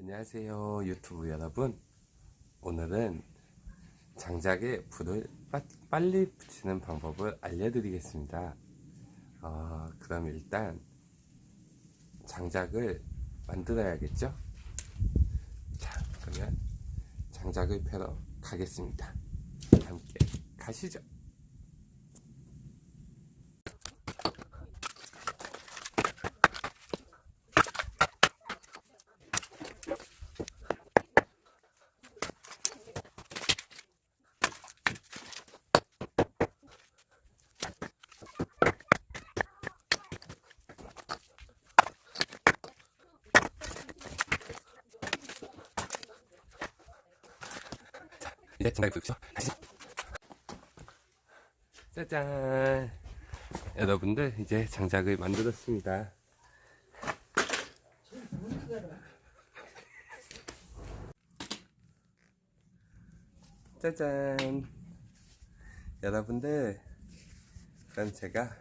안녕하세요 유튜브 여러분. 오늘은 장작에 불을 빨리 붙이는 방법을 알려드리겠습니다. 그럼 일단 장작을 만들어야겠죠. 자, 그러면 장작을 펴러 가겠습니다. 함께 가시죠. 이제 장작을 붙이죠. 가시죠. 짜잔, 여러분들 이제 장작을 만들었습니다. 짜잔, 여러분들, 그럼 제가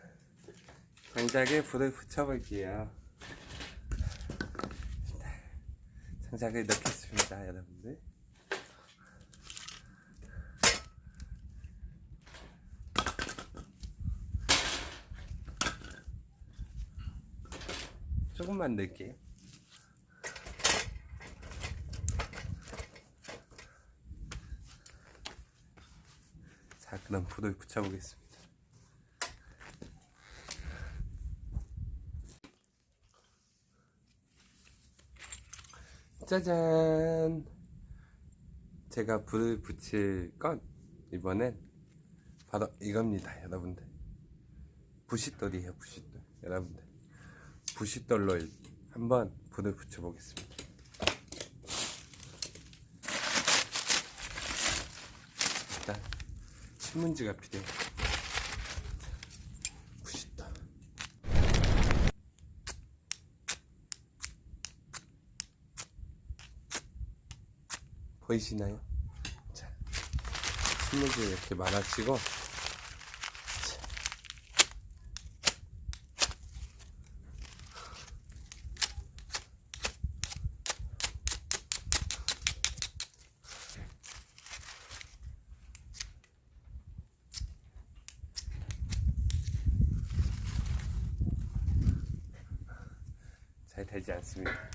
장작에 불을 붙여볼게요. 장작을 넣겠습니다, 여러분들. 조금만 넣을게요. 자, 그럼 불을 붙여보겠습니다. 짜잔! 제가 불을 붙일 건 이번엔 바로 이겁니다, 여러분들. 부싯돌이에요, 부싯돌. 여러분들, 부싯돌로 한번 불을 붙여보겠습니다. 일단 신문지가 필요해요. 부싯돌. 보이시나요? 자, 신문지를 이렇게 말아치고, 잘 되지 않습니다.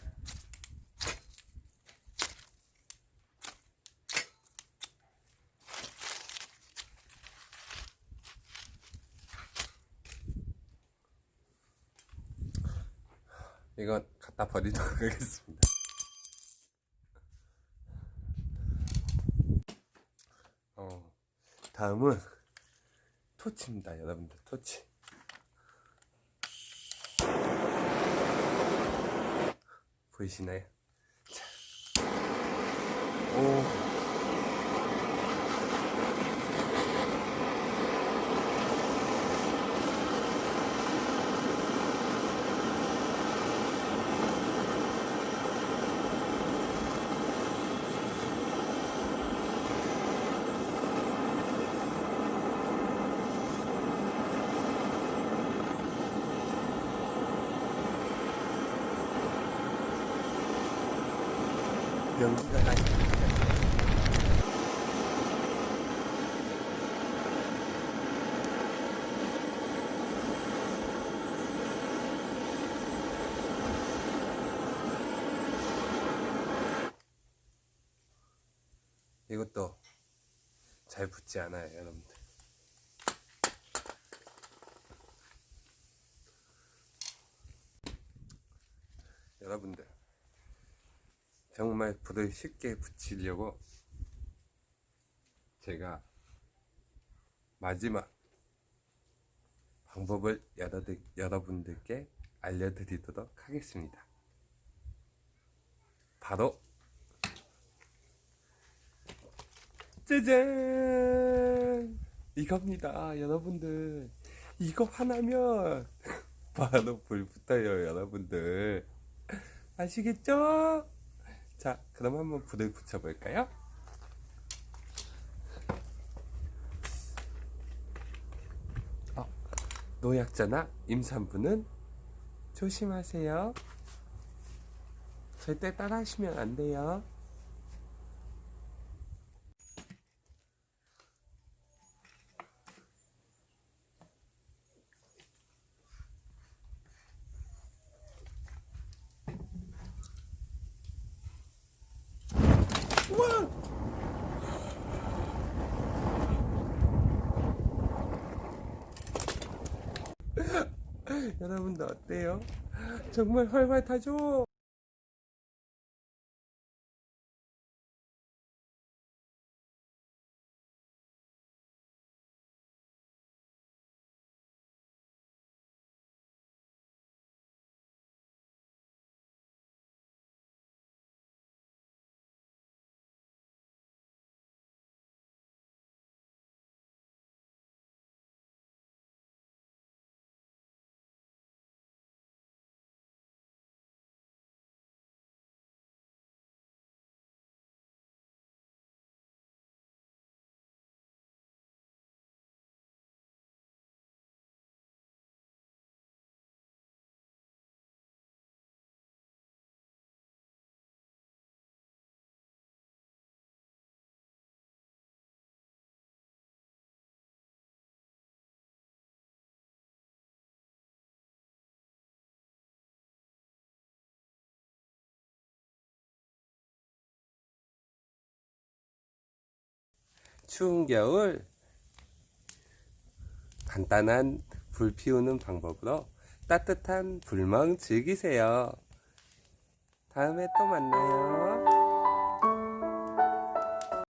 이건 갖다 버리도록 하겠습니다. 다음은 토치입니다, 여러분들. 토치. 보이시나요? 자. 오. 연기가 나지. 이것도 잘 붙지 않아요, 여러분들. 여러분들, 정말 불을 쉽게 붙이려고 제가 마지막 방법을 여러분들께 알려드리도록 하겠습니다. 바로 짜잔! 이겁니다, 여러분들. 이거 하나면 바로 불 붙어요, 여러분들. 아시겠죠? 자, 그럼 한번 불을 붙여볼까요? 노약자나 임산부는 조심하세요. 절대 따라 하시면 안 돼요. 우와! 여러분들 어때요? 정말 활활 타죠? 추운 겨울 간단한 불 피우는 방법으로 따뜻한 불멍 즐기세요. 다음에 또 만나요.